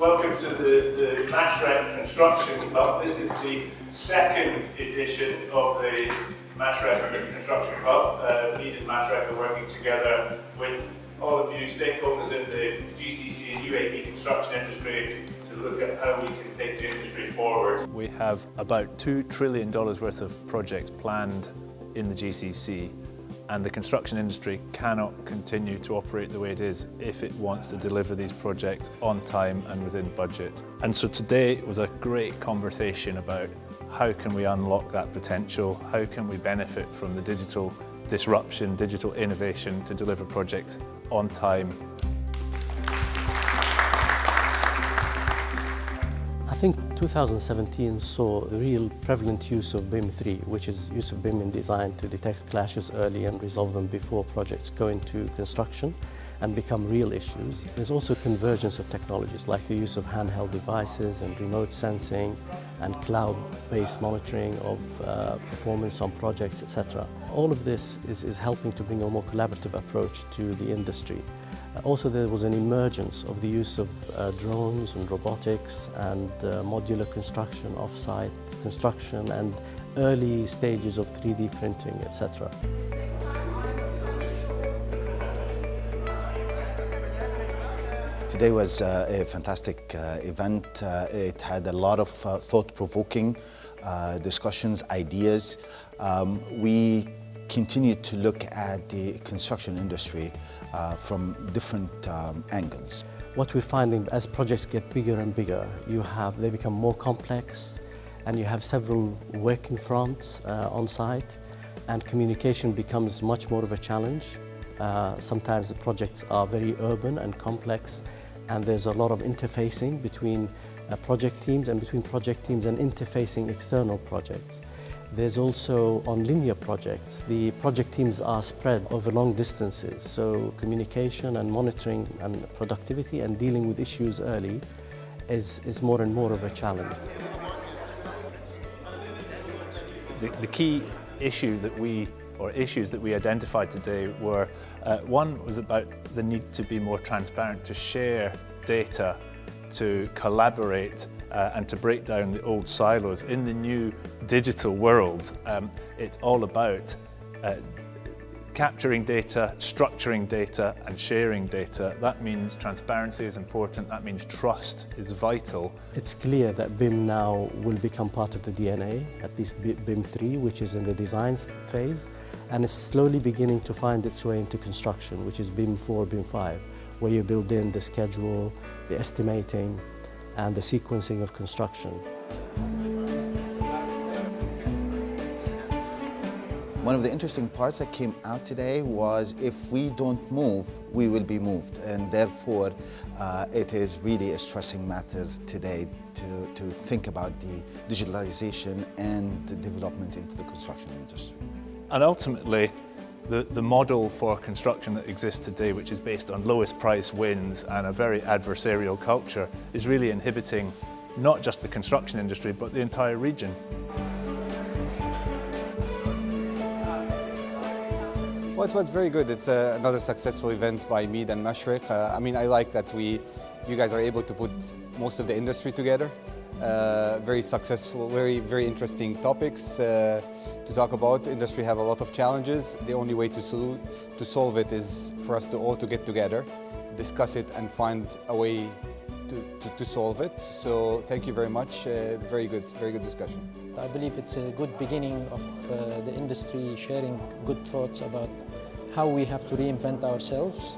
Welcome to the Mashreq Construction Club. This is the second edition of the Mashreq Construction Club. MEED and Mashreq are working together with all of you stakeholders in the GCC and UAE construction industry to look at how we can take the industry forward. We have about $2 trillion worth of projects planned in the GCC, and the construction industry cannot continue to operate the way it is if it wants to deliver these projects on time and within budget. And so today was a great conversation about how can we unlock that potential, how can we benefit from the digital disruption, digital innovation to deliver projects on time. I think 2017 saw the real prevalent use of BIM 3, which is use of BIM in design to detect clashes early and resolve them before projects go into construction and become real issues. There's also convergence of technologies like the use of handheld devices and remote sensing and cloud-based monitoring of performance on projects, etc. All of this is helping to bring a more collaborative approach to the industry. Also, there was an emergence of the use of drones and robotics and modular construction, off-site construction and early stages of 3D printing, etc. Today was a fantastic event. It had a lot of thought-provoking discussions, ideas. We continue to look at the construction industry from different angles. What we're finding as projects get bigger and bigger, they become more complex and you have several working fronts on site, and communication becomes much more of a challenge. Sometimes the projects are very urban and complex, and there's a lot of interfacing between project teams and between project teams and interfacing external projects. There's also, on linear projects, the project teams are spread over long distances, so communication and monitoring and productivity and dealing with issues early is more and more of a challenge. The key issue issues that we identified today were, one was about the need to be more transparent, to share data, to collaborate and to break down the old silos. In the new digital world, it's all about capturing data, structuring data and sharing data. That means transparency is important, that means trust is vital. It's clear that BIM now will become part of the DNA, at least BIM 3, which is in the design phase, and it's slowly beginning to find its way into construction, which is BIM 4, BIM 5, where you build in the schedule, the estimating, and the sequencing of construction. One of the interesting parts that came out today was if we don't move, we will be moved. And therefore, it is really a stressing matter today to think about the digitalization and the development into the construction industry. And ultimately, the model for construction that exists today, which is based on lowest price wins and a very adversarial culture, is really inhibiting not just the construction industry, but the entire region. Well, it went very good. It's another successful event by MEED and Mashreq. I like that you guys are able to put most of the industry together. Very successful, very interesting topics to talk about. The industry have a lot of challenges. The only way to solve it is for us to all to get together, discuss it and find a way to solve it. So thank you very much. Very good discussion. I believe it's a good beginning of the industry sharing good thoughts about how we have to reinvent ourselves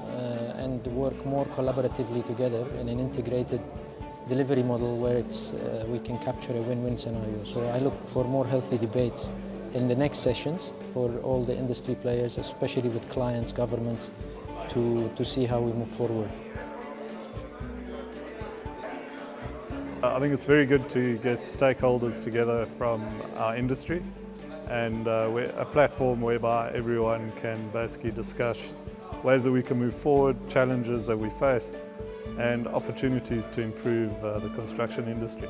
and work more collaboratively together in an integrated delivery model where we can capture a win-win scenario. So I look for more healthy debates in the next sessions for all the industry players, especially with clients, governments, to see how we move forward. I think it's very good to get stakeholders together from our industry and a platform whereby everyone can basically discuss ways that we can move forward, challenges that we face and opportunities to improve the construction industry.